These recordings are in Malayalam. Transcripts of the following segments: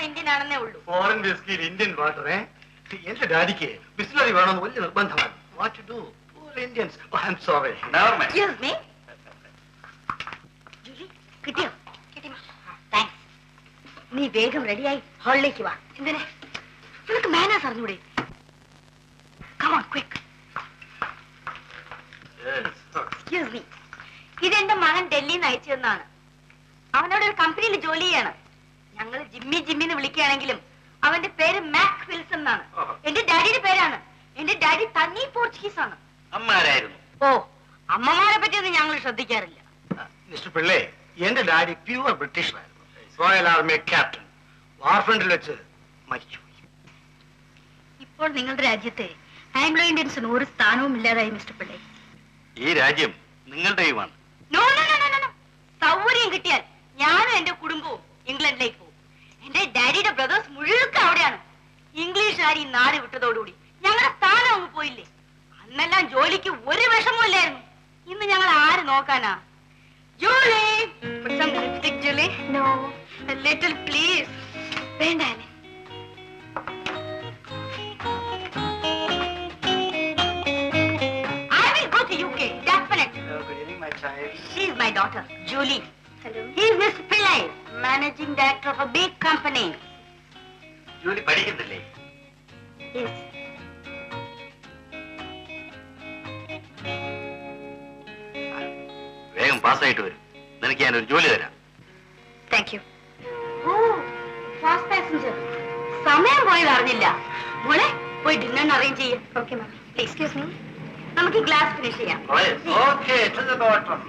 ഇന്ത്യൻ ആണെന്നേ ഉള്ളൂ. ഫോറിൻ വിസ്കിയിൽ ഇന്ത്യൻ വാട്ടർ. എന്റെ ഡാഡിക്ക് ബിസ്ലറി വേണമെന്ന് വലിയ നിർബന്ധമാണ്. What to do? Poor Indians. I am sorry. Never mind. Excuse me. Julie, കിട്ടിയോ? കിട്ടി. താങ്ക്സ്. നീ വേഗം റെഡിയായി ഹാളിലേക്ക് വാ. എന്തിനെ? നിനക്ക് മാനേഴ്സ് അറിഞ്ഞൂടെ? Come on quick. Excuse me. ഇതെന്റെ മകൻ ഡൽഹിയിൽ നിന്ന് അയച്ചു തന്നാണ്. അവനോട് ഒരു കമ്പനിയിൽ ജോലി ചെയ്യാണ്. ഞങ്ങൾ ജിമ്മി ജിമ്മിന്ന് വിളിക്കുകയാണെങ്കിലും അവന്റെ പേര് മാക് വിൽസൺ എന്നാണ്. എന്റെ ഡാഡിയുടെ പേരാണ്. എന്റെ ഡാഡി തനി പോർച്ചുഗീസ് ആണ്. അമ്മാരായിരുന്നു. ഓ, അമ്മമാരെ പറ്റിയൊന്നും ഞങ്ങൾ ശ്രദ്ധിക്കാറില്ല. മിസ്റ്റർ പിള്ളേ, എന്റെ ഡാഡി പ്യൂർ ബ്രിട്ടീഷായിരുന്നു. Royal army captain. വാർഫ്രണ്ടിൽ വെച്ച് മരിച്ചു. ഇപ്പോൾ നിങ്ങളുടെ രാജ്യത്തെ ആംഗ്ലോ ഇന്ത്യൻസിന് ഒരു സ്ഥാനവും ഇല്ലാതായി മിസ്റ്റർ പിള്ളേ. ഈ രാജ്യം നിങ്ങളുടെയുമാണ്. No no no no no. സൗകര്യം കിട്ടിയാൽ ഞാനും എന്റെ കുടുംബവും ഇംഗ്ലണ്ടിലേക്ക് പോകും. എന്റെ ഡാഡിയുടെ ബ്രദേഴ്സ് മുഴുവൻ അവിടെയാണ്. ഇംഗ്ലീഷുകാർ ഈ നാട് വിട്ടതോടുകൂടി ഞങ്ങളുടെ സ്ഥാനം അങ്ങ് പോയില്ലേ. അന്നെല്ലാം ജോലിക്ക് ഒരു വിഷമവും ഇല്ലായിരുന്നു. ഇന്ന് ഞങ്ങൾ ആര് നോക്കാനാ? ജോലി, put some lipstick, Julie. No, a little please. വേണ്ട. I will go to UK, definitely. Good evening, my child. She is my daughter, Julie. Hello. He is Mr. Pillai, managing director of a big company. ജോലി പഠിക്കുന്നില്ലേ? Yes. വേഗം പാസ്സായിട്ട് വരും. നിനക്ക് ഞാനൊരു ജോലി തരാം. Thank you. Oh, fast passenger. സമയം പോയത് അറിഞ്ഞില്ല. മോളെ പോയി ഡിന്നർ അറേഞ്ച് ചെയ്യ. Okay, ma'am. Excuse me. നമുക്ക് ഗ്ലാസ് ഫിനിഷ് ചെയ്യാം. Okay, to the bottom.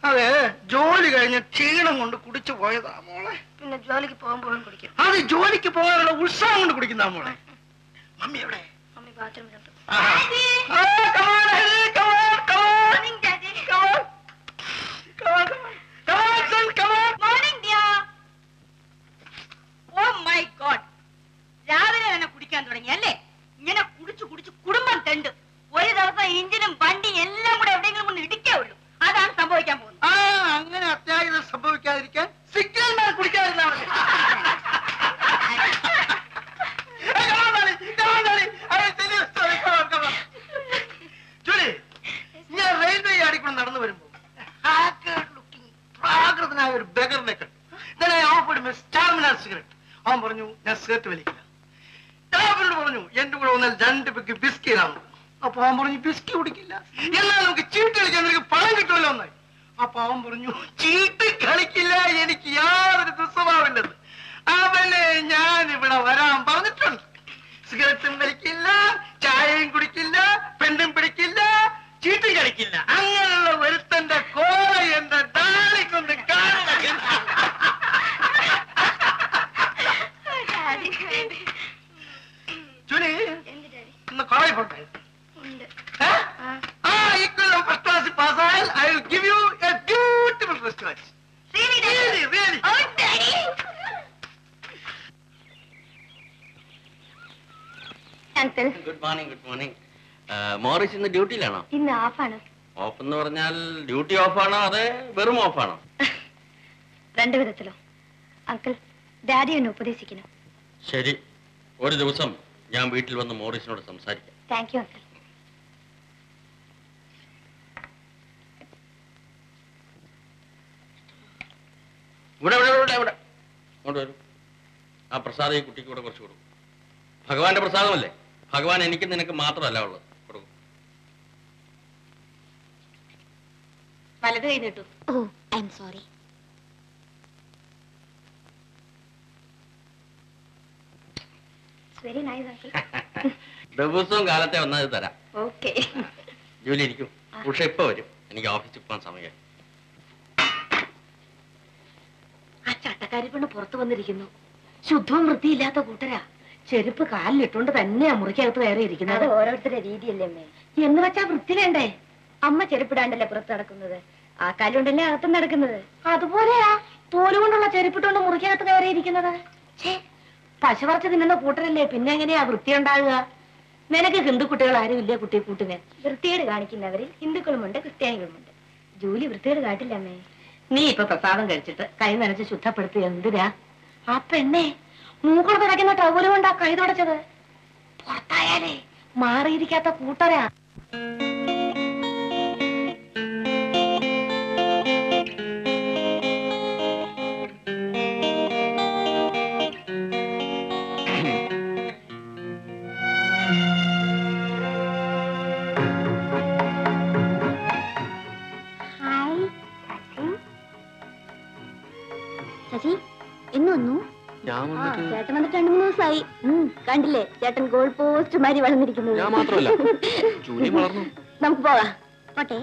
അതെ, ജോലി കഴിഞ്ഞ് ക്ഷീണം കൊണ്ട് കുടിച്ചു പോയതാ മോളെ. പിന്നെ ജോലിക്ക് പോകുമ്പോഴും കുടിക്കും. അത് ജോലിക്ക് പോകാനുള്ള ഉത്സാഹം കൊണ്ട് കുടിക്കുന്ന മോളെ. മമ്മി എവിടെ? മമ്മി ബാത്റൂമിലുണ്ട്. രാവിലെ തന്നെ കുടിക്കാൻ തുടങ്ങി അല്ലേ? ഇങ്ങനെ കുടിച്ചു കുടിച്ചു കുടുംബം തെണ്ട്. ഒരു ദിവസം എഞ്ചിനും വണ്ടി എല്ലാം കൂടെ എവിടെയെങ്കിലും കൊണ്ട് ഇടിക്കേ ഉള്ളൂ. അതാണ് സംഭവിക്കാൻ പോകുന്നത്. അങ്ങനെ അത്യാഹിതം സംഭവിക്കാതിരിക്കാൻ സിഗ്നൽ മാൻ കുടിക്കാതിരുന്നാ മതി. ജോലി, ഞാൻ റെയിൽവേ യാർഡിൽ കൂടെ നടന്നു വരുമ്പോ പ്രാകൃതനായ ഒരു ബെഗറിനെ കണ്ടു. സിഗരറ്റ്. അവൻ പറഞ്ഞു ഞാൻ സിഗരറ്റ് വലിക്കില്ല. ഞാൻ അവനോട് പറഞ്ഞു എന്റെ കൂടെ വന്നാൽ 2 പെഗ് ബിസ്കി ഇടാന്ന്. അപ്പൊ അവൻ പറഞ്ഞു ബിസ്കി കുടിക്കില്ല, എന്നാൽ നമുക്ക് ചീട്ട് കളിക്കാൻ നിനക്ക് പണം കിട്ടുമല്ലോ എന്നായി. അപ്പൊ അവൻ പറഞ്ഞു ചീട്ട് കളിക്കില്ല, എനിക്ക് യാതൊരു ദുസ്വഭാവമില്ലെന്ന്. അവനെ ഞാൻ ഇവിടെ വരാൻ പറഞ്ഞിട്ടുണ്ട്. സിഗരറ്റും വലിക്കില്ല, ചായയും കുടിക്കില്ല, പെണ്ണും പിടിക്കില്ല, ചീട്ടും കളിക്കില്ല. അങ്ങനെയുള്ള ഒരുത്തന്റെ കോള എന്റെ ഡാലിക്കൊന്ന് കാണണം. ജൂലി, ഇന്ന് കോളേജ് പോട്ടെ. ഇക്കൊല്ലം ഫസ്റ്റ് ക്ലാസ് പാസ്സായാൽ I will give you a beautiful first class. Really? Uncle good morning. Good morning. Morris ഇന്ന് ഡ്യൂട്ടിയിലാണോ? ഇന്ന് ഓഫാണ്. ഓഫ് എന്ന് പറഞ്ഞാൽ ഡ്യൂട്ടി ഓഫാണോ അതെ വെറും ഓഫാണോ? 2 വിധത്തിലോ. അങ്കിൾ ഡാഡി എന്നെ ഉപദേശിക്കണം. ശരി, ഒരു ദിവസം ഞാൻ വീട്ടിൽ വന്ന് മോറിസിനോട് സംസാരിക്കാം. Thank you uncle. ഇവിടെ ഇവിടെ ഇവിടെ ഇവിടെ കൊണ്ട് വരും. ആ പ്രസാദം ഈ കുട്ടിക്ക് കൂടെ കുറച്ച് കൊടുക്കും. ഭഗവാന്റെ പ്രസാദമല്ലേ, ഭഗവാൻ എനിക്ക് നിനക്ക് മാത്രമല്ല ഉള്ളത്. കൊടുക്കും. വലത് കൈ നീട്ടു. Oh I am sorry. Very nice uncle. ദിവസവും കാലത്തെ വന്നത് തരാം. ഓക്കെ. ജോലി ഇരിക്കും. ഉഷ ഇപ്പൊ വരും. എനിക്ക് ഓഫീസിൽ പോകാൻ സമയമായി. ആ ചട്ടക്കാരി പെണ്ണ് പുറത്തു വന്നിരിക്കുന്നു. ശുദ്ധവും വൃത്തിയില്ലാത്ത കൂട്ടരാ. ചെരുപ്പ് കാലിലിട്ടുകൊണ്ട് തന്നെയാ മുറിക്കകത്ത് കയറിയിരിക്കുന്നത്. ഓരോരുത്തരുടെ രീതിയല്ലേ അമ്മേ. എന്ന് വെച്ചാ വൃത്തി വേണ്ടേ? അമ്മ ചെരുപ്പിടാണ്ടല്ലേ പുറത്ത് നടക്കുന്നത്, ആ കാലുകൊണ്ടല്ലേ അകത്തും നടക്കുന്നത്. അതുപോലെയാ തോലുകൊണ്ടുള്ള ചെരുപ്പിട്ടുകൊണ്ട് മുറിക്കകത്ത് കയറിയിരിക്കുന്നത്. പശ പറിച്ച് തിന്നുന്ന കൂട്ടരല്ലേ, പിന്നെ എങ്ങനെയാ വൃത്തി ഉണ്ടാകുക? നിനക്ക് ഹിന്ദു കുട്ടികൾ ആരും ഇല്ലേ കുട്ടിയെ കൂട്ടുന്നേ? വൃത്തികേട് കാണിക്കുന്നവരിൽ ഹിന്ദുക്കളുമുണ്ട് ക്രിസ്ത്യാനികളുമുണ്ട്. ജോലി വൃത്തികേട് കാട്ടില്ല അമ്മേ. നീ ഇപ്പൊ പ്രസാദം കഴിച്ചിട്ട് കൈ നനച്ച് ശുദ്ധപ്പെടുത്തി എന്തിനാ? ആ പെണ്ണെ മൂക്കൾ തുടയ്ക്കുന്ന ടവല് കൊണ്ടാ കൈ തുടച്ചത്. പുറത്തായാലേ മാറിയിരിക്കാത്ത കൂട്ടരാ. ശശി എന്ന് വന്നു? ചേട്ടൻ വന്നിട്ട് 2-3 ദിവസമായി. കണ്ടില്ലേ ചേട്ടൻ ഗോൾ പോസ്റ്റ് മാതിരി വളർന്നിരിക്കുന്നത്. ഞാൻ മാത്രമല്ല, ജോലി വളർന്നു. നമുക്ക് പോവാ. പോട്ടെ.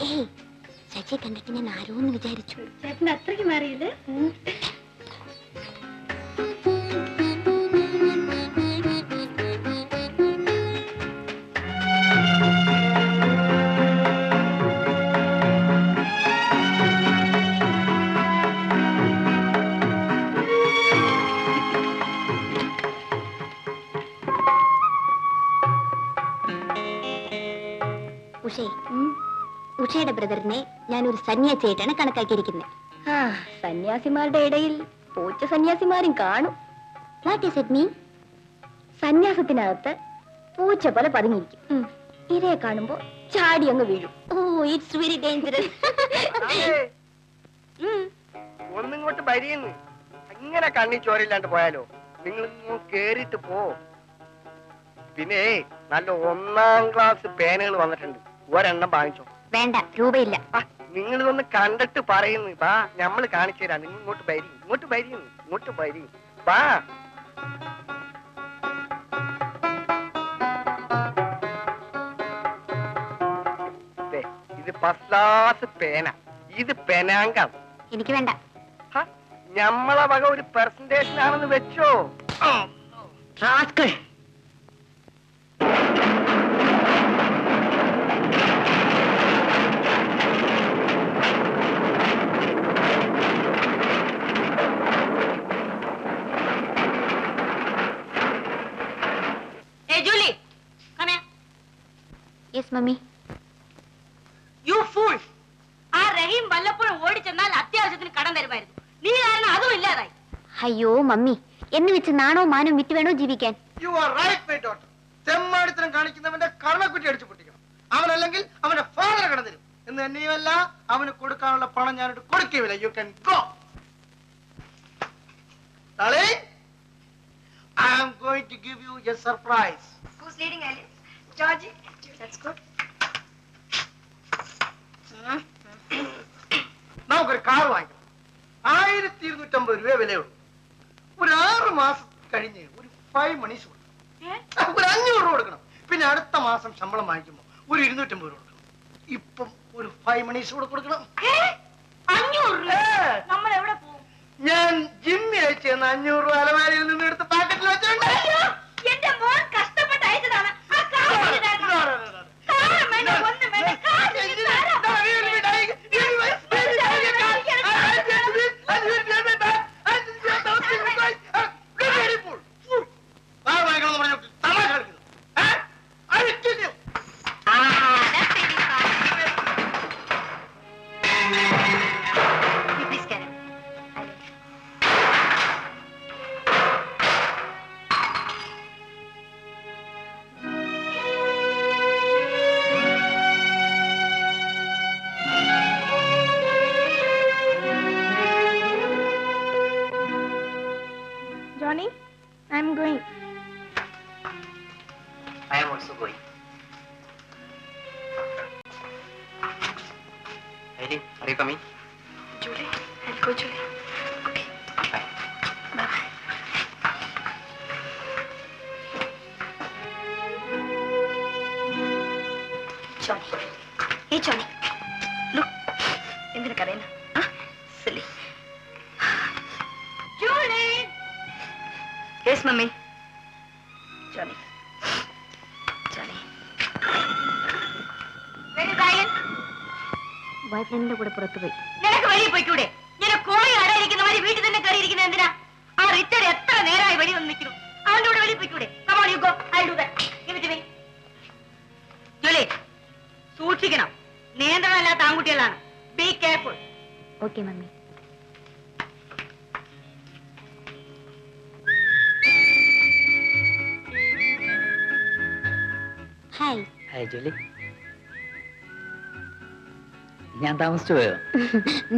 ഏയ് ശശിയെ കണ്ടിട്ട് ഞാൻ ആരോന്ന് വിചാരിച്ചു. ചേട്ടൻ അത്രയ്ക്ക് മാറിയില്ലേ? ഉഷയുടെ ബ്രദറിനെ ഞാൻ ഒരു സന്യാസിയായിട്ടാണ് കണക്കാക്കിയിരിക്കുന്നത്. സന്യാസിമാരുടെ ഇടയിൽ പൂച്ച സന്യാസിമാരും കാണും. What is it mean? സന്യാസത്തിനകത്ത് പൂച്ച പോലെ പതുങ്ങിയിരിക്കും. ഇരയെ കാണുമ്പോ ചാടി അങ്ങ് വീഴും. Oh it's very dangerous. ഒന്നിങ്ങോട്ട് ഭരിയെന്ന് ഇങ്ങനെ കണ്ണി ചോരയില്ലാണ്ട് പോയാലോ? നിങ്ങൾ കേറിയിട്ട് പോ. പിന്നെ നല്ല 1ാം ക്ലാസ് പേനകൾ വന്നിട്ടുണ്ട്, ഒരെണ്ണം വാങ്ങിച്ചോ. വേണ്ട, രൂപയില്ല. നിങ്ങൾ ഇതൊന്ന് കണ്ടിട്ട് പറയുന്നു. വാ, നമ്മള് കാണിച്ചു തരാം. നിങ്ങൾ ഇങ്ങോട്ട് ഭരി, ഇങ്ങോട്ട് ഭരിയുന്നു, ഇങ്ങോട്ട് ഭരി. വാ. ഇത് ഫസ്റ്റ് ക്ലാസ് പേന, ഇത് പെനാങ്കം. എനിക്ക് വേണ്ട. ഞമ്മളെ വക ഒരു പെർസെന്റേഷൻ ആണെന്ന് വെച്ചോ. Hey, Julie, come here. Yes, mommy. You fool! ആ റഹീം വല്ലപ്പോഴും ഓടിച്ചെന്നാൽ അത്യാവശ്യത്തിന് കടം തരുമായിരുന്നു. നീ കാരണം അതും ഇല്ലാതായി. അയ്യോ മമ്മി, എന്ന് വെച്ച് നാണോ മാനോ വിറ്റ് വേണോ ജീവിക്കാൻ? You are right, my daughter. തെമ്മാടിത്തരം കാണിക്കുന്നവന്റെ കർണക്കുറ്റി അടിച്ചു പൊട്ടിക്കണം. അവനല്ലെങ്കിൽ അവന്റെ ഫാദർ കടന്നു എന്ന് തന്നെയുമല്ല, അവന് കൊടുക്കാനുള്ള പണം ഞാനിട്ട് കൊടുക്കുകയില്ല. You can go. Darling, I am going to give you a surprise. Who's leading, Alice? Georgie? That's good. നമുക്കൊരു കാർ വാങ്ങിക്കണം. 1250 രൂപ വിലയുള്ളൂ. ഒരു 6 മാസം കഴിഞ്ഞ് ഒരു 5 മണീസ് കൊടുക്കണം. ഒരു 500 രൂപ കൊടുക്കണം. പിന്നെ അടുത്ത മാസം ശമ്പളം വാങ്ങിക്കുമ്പോ ഒരു 250 രൂപ കൊടുക്കണം. ഇപ്പം ഒരു 5 മണീസ് കൂടെ കൊടുക്കണം. 500 രൂപ? നമ്മൾ എവിടെ പോകും? ഞാൻ ജിമ്മി അയച്ചു തന്ന 500 രൂപ അലമാരിയിൽ നിന്ന് എടുത്ത് പാക്കറ്റിൽ വെച്ചോണ്ട്. എന്റെ മോൻ കഷ്ടപ്പെട്ട് അയച്ചതാണ്. ആ car Johnny, I'm going. I am also going. Eileen, are you coming? Julie, I'll go, Julie. Okay. Bye. Bye-bye. Johnny. Hey, Johnny. Look. എന്തിനാ കരയുന്നെ? Silly. Julie! Yes, Mummy. Johnny. Johnny. Where is Ayan? ബോയ്ഫ്രണ്ടിന്റെ കൂടെ പുറത്തു പോയി. നിനക്ക് വെളിയിൽ പോയിക്കൂടെ? ഇങ്ങനെ കോഴി അടയിരിക്കുന്ന മാതിരി വീട്ടിൽ തന്നെ കയറിയിരിക്കുന്നത് എന്തിനാ? ആ റിച്ചർഡ് എത്ര നേരമായി വെളി വന്ന് നിൽക്കുന്നു. അവന്റെ കൂടെ വെളിയിൽ പോയിക്കൂടെ? Come on, you go. I'll do that. Give it to me. ജോലി സൂക്ഷിക്കണം. നിയന്ത്രണമില്ലാത്ത ആൺകുട്ടികളാണ്. Be careful. Okay, Mummy. ഹായ്. Hi, Julie. ഞാൻ താമസിച്ചു പോയോ?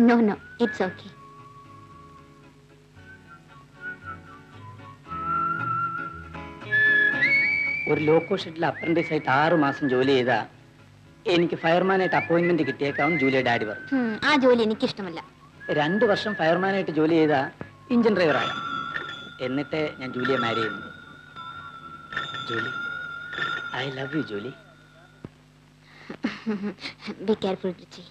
No no, it's okay. ഒരു ലോക്കോ ഷെഡിൽ അപ്രന്റീസ് ആയിട്ട് 6 മാസം ജോലി ചെയ്താ എനിക്ക് ഫയർമാനായിട്ട് അപ്പോയിന്റ്മെന്റ് കിട്ടിയേക്കാവും ജൂലിയ ഡാഡി പറഞ്ഞു. ആ ജോലി എനിക്കിഷ്ടമല്ല. 2 വർഷം ഫയർമാനായിട്ട് ജോലി ചെയ്താ എഞ്ചിൻ ഡ്രൈവറാകാം. എന്നിട്ട് ഞാൻ ജൂലിയെ മാരി ചെയ്യുന്നു. Julie, I love you Julie. Be careful Ritchie.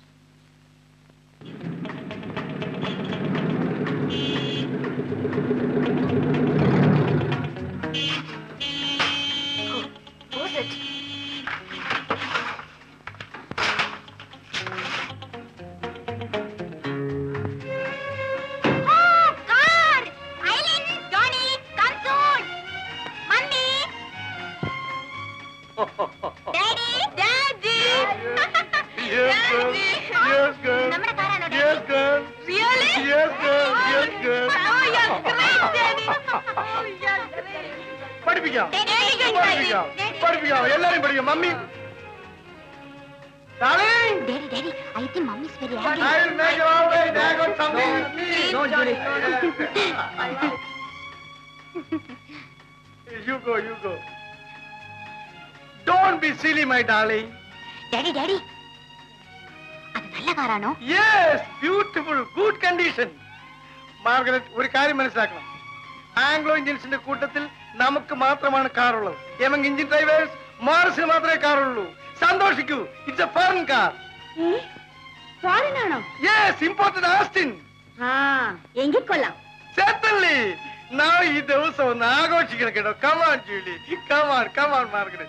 എല്ലാരും പഠിക്കാം. Mummy Darling! Daddy, Daddy, I think Mommy's very I angry. will make you all right. I got something with me. No, Julie. You go, you go. Don't be silly, my darling. Daddy, Daddy. അത് നല്ല കാറാണോ? Yes, beautiful, good condition. Margaret, ഒരു കാര്യം മനസ്സിലാക്കണം. ആംഗ്ലോ ഇന്ത്യൻസിന്റെ കൂട്ടത്തിൽ നമുക്ക് മാത്രമാണ് കാറുള്ളത്. എമംഗ് ഇന്ത്യൻ ഡ്രൈവേഴ്സ് മാർസിന് മാത്രമേ കാറുള്ളൂ. സന്തോഷിക്കൂ. It's a foreign car. Foreign ആണോ? Yes, imported Austin. ആ, എങ്കിൽ കൊള്ളാം. Certainly. Now ഈ ദിവസം ഒന്ന് ആഘോഷിക്കണം കേട്ടോ. Come on, Julie. Come on, Margaret.